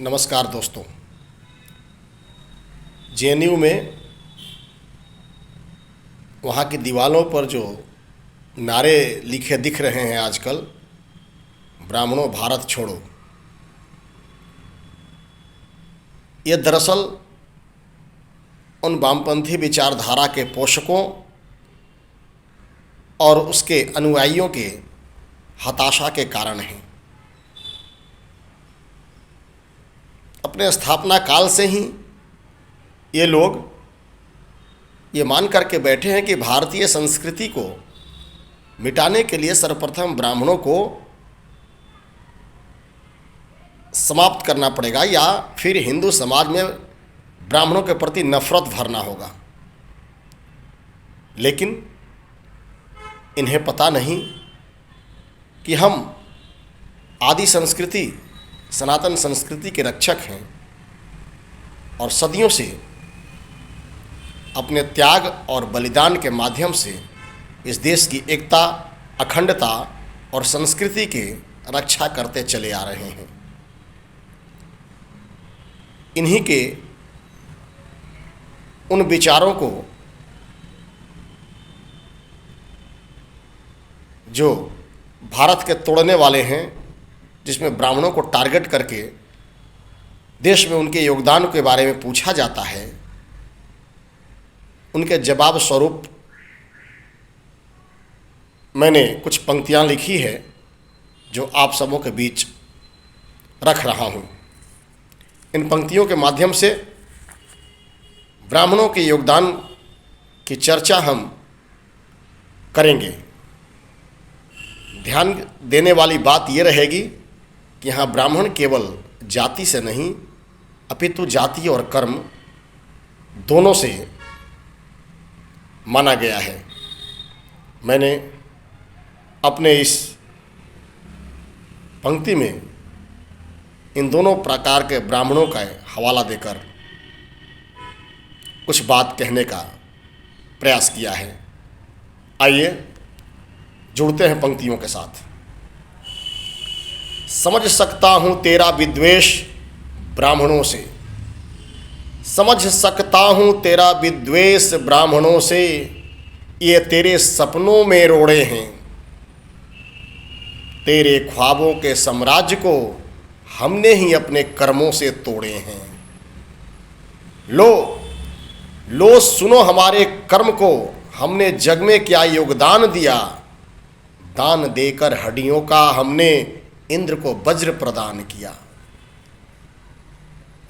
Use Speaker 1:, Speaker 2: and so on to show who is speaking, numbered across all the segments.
Speaker 1: नमस्कार दोस्तों। जेएनयू में वहाँ की दीवारों पर जो नारे लिखे दिख रहे हैं आजकल, ब्राह्मणों भारत छोड़ो, ये दरअसल उन वामपंथी विचारधारा के पोषकों और उसके अनुयायियों के हताशा के कारण हैं। अपने स्थापना काल से ही ये लोग ये मान करके बैठे हैं कि भारतीय संस्कृति को मिटाने के लिए सर्वप्रथम ब्राह्मणों को समाप्त करना पड़ेगा या फिर हिंदू समाज में ब्राह्मणों के प्रति नफरत भरना होगा। लेकिन इन्हें पता नहीं कि हम आदि संस्कृति, सनातन संस्कृति के रक्षक हैं और सदियों से अपने त्याग और बलिदान के माध्यम से इस देश की एकता, अखंडता और संस्कृति के रक्षा करते चले आ रहे हैं। इन्हीं के उन विचारों को जो भारत के तोड़ने वाले हैं, जिसमें ब्राह्मणों को टारगेट करके देश में उनके योगदान के बारे में पूछा जाता है, उनके जवाब स्वरूप मैंने कुछ पंक्तियां लिखी है जो आप सबों के बीच रख रहा हूं। इन पंक्तियों के माध्यम से ब्राह्मणों के योगदान की चर्चा हम करेंगे। ध्यान देने वाली बात ये रहेगी कि यहाँ ब्राह्मण केवल जाति से नहीं अपितु जाति और कर्म दोनों से माना गया है। मैंने अपने इस पंक्ति में इन दोनों प्रकार के ब्राह्मणों का हवाला देकर कुछ बात कहने का प्रयास किया है। आइए जुड़ते हैं पंक्तियों के साथ। समझ सकता हूँ तेरा विद्वेष ब्राह्मणों से, समझ सकता हूँ तेरा विद्वेष ब्राह्मणों से, ये तेरे सपनों में रोड़े हैं, तेरे ख्वाबों के साम्राज्य को हमने ही अपने कर्मों से तोड़े हैं। लो सुनो हमारे कर्म को, हमने जग में क्या योगदान दिया, दान देकर हड्डियों का हमने इंद्र को वज्र प्रदान किया।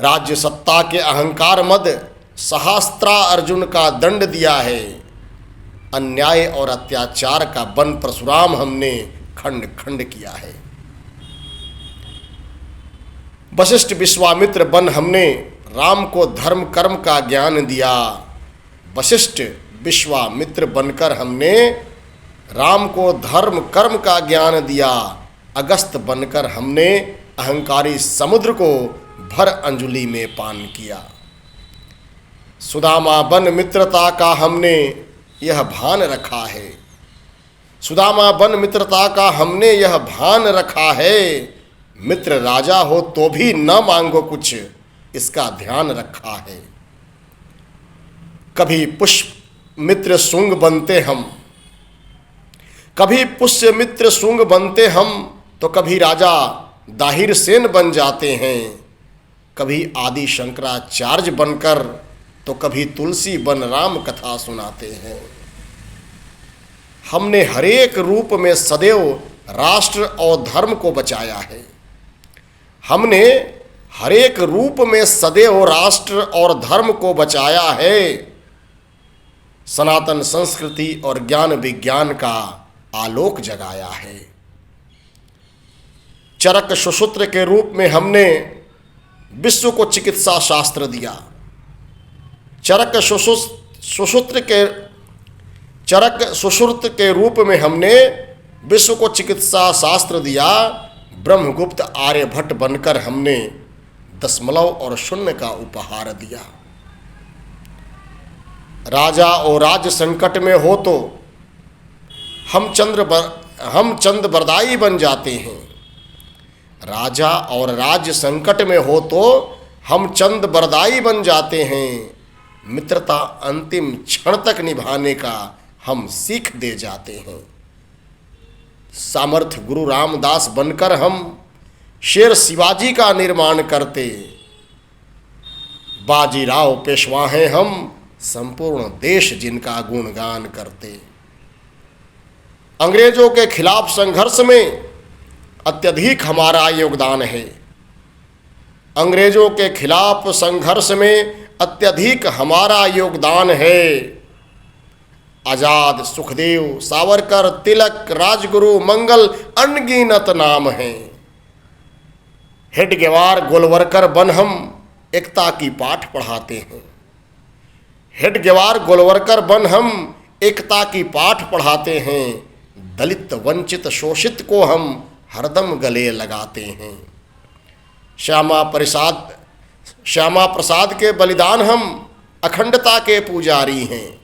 Speaker 1: राज्य सत्ता के अहंकार मद सहस्त्रा अर्जुन का दंड दिया है, अन्याय और अत्याचार का वन परशुराम हमने खंड खंड किया है। वशिष्ठ विश्वामित्र बन हमने राम को धर्म कर्म का ज्ञान दिया, वशिष्ठ विश्वामित्र बनकर हमने राम को धर्म कर्म का ज्ञान दिया, अगस्त बनकर हमने अहंकारी समुद्र को भर अंजुलि में पान किया। सुदामा बन मित्रता का हमने यह भान रखा है, सुदामा बन मित्रता का हमने यह भान रखा है, मित्र राजा हो तो भी न मांगो कुछ, इसका ध्यान रखा है। कभी पुष्प मित्र सुंग बनते हम, कभी पुष्य मित्र सुंग बनते हम, तो कभी राजा दाहिर सेन बन जाते हैं, कभी आदि शंकराचार्य बनकर तो कभी तुलसी बन राम कथा सुनाते हैं। हमने हरेक रूप में सदैव राष्ट्र और धर्म को बचाया है, हमने हरेक रूप में सदैव राष्ट्र और धर्म को बचाया है, सनातन संस्कृति और ज्ञान विज्ञान का आलोक जगाया है। चरक सुश्रुत के रूप में हमने विश्व को चिकित्सा शास्त्र दिया, चरक सुश्रुत के रूप में हमने विश्व को चिकित्सा शास्त्र दिया, ब्रह्मगुप्त आर्यभट्ट बनकर हमने दशमलव और शून्य का उपहार दिया। राजा और राज्य संकट में हो तो हम चंद बरदाई बन जाते हैं, राजा और राज्य संकट में हो तो हम चंद बरदाई बन जाते हैं। मित्रता अंतिम क्षण तक निभाने का हम सीख दे जाते हैं। सामर्थ्य गुरु रामदास बनकर हम शेर शिवाजी का निर्माण करते। बाजीराव पेशवा हैं हम, संपूर्ण देश जिनका गुणगान करते। अंग्रेजों के खिलाफ संघर्ष में अत्यधिक हमारा योगदान है। अंग्रेजों के खिलाफ संघर्ष में अत्यधिक हमारा योगदान है। आजाद, सुखदेव, सावरकर, तिलक, राजगुरु, मंगल अनगिनत नाम हैं। हेडगेवार, गोलवरकर बन हम एकता की पाठ पढ़ाते हैं। हेडगेवार, गोलवरकर बन हम एकता की पाठ पढ़ाते हैं। दलित, वंचित, शोषित को हम हरदम गले लगाते हैं। श्यामा प्रसाद के बलिदान हम अखंडता के पुजारी हैं।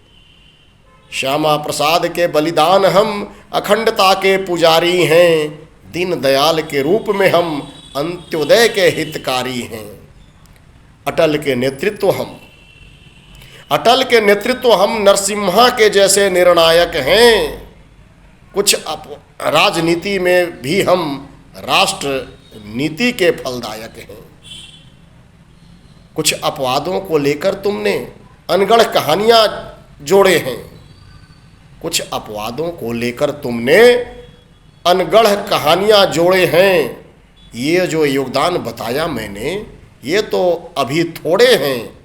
Speaker 1: श्यामा प्रसाद के बलिदान हम अखंडता के पुजारी हैं। दीन दयाल के रूप में हम अंत्योदय के हितकारी हैं। अटल के नेतृत्व हम नरसिम्हा के जैसे निर्णायक हैं। कुछ राजनीति में भी हम राष्ट्र नीति के फलदायक हैं। कुछ अपवादों को लेकर तुमने अनगढ़ कहानियां जोड़े हैं। कुछ अपवादों को लेकर तुमने अनगढ़ कहानियां जोड़े हैं। ये जो योगदान बताया मैंने, ये तो अभी थोड़े हैं।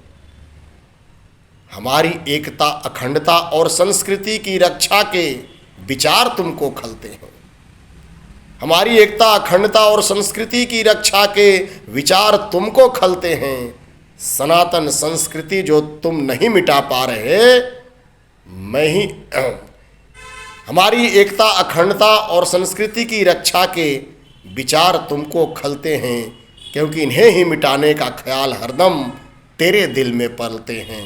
Speaker 1: हमारी एकता, अखंडता और संस्कृति की रक्षा के विचार तुमको खलते हैं। हमारी एकता, अखंडता और संस्कृति की रक्षा के विचार तुमको खलते हैं। सनातन संस्कृति जो तुम नहीं मिटा पा रहे, हमारी एकता, अखंडता और संस्कृति की रक्षा के विचार तुमको खलते हैं, क्योंकि इन्हें ही मिटाने का ख्याल हरदम तेरे दिल में पलते हैं।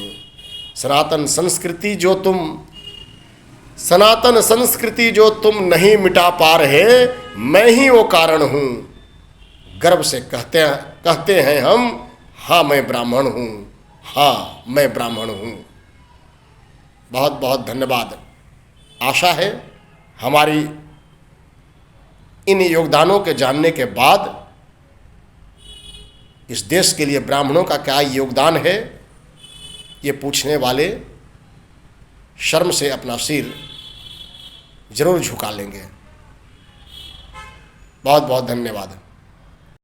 Speaker 1: सनातन संस्कृति जो तुम नहीं मिटा पा रहे, मैं ही वो कारण हूँ। गर्व से कहते हैं हम, हाँ मैं ब्राह्मण हूँ, हाँ मैं ब्राह्मण हूँ। बहुत बहुत धन्यवाद। आशा है हमारी इन योगदानों के जानने के बाद इस देश के लिए ब्राह्मणों का क्या योगदान है, ये पूछने वाले शर्म से अपना सिर जरूर झुका लेंगे। बहुत बहुत धन्यवाद।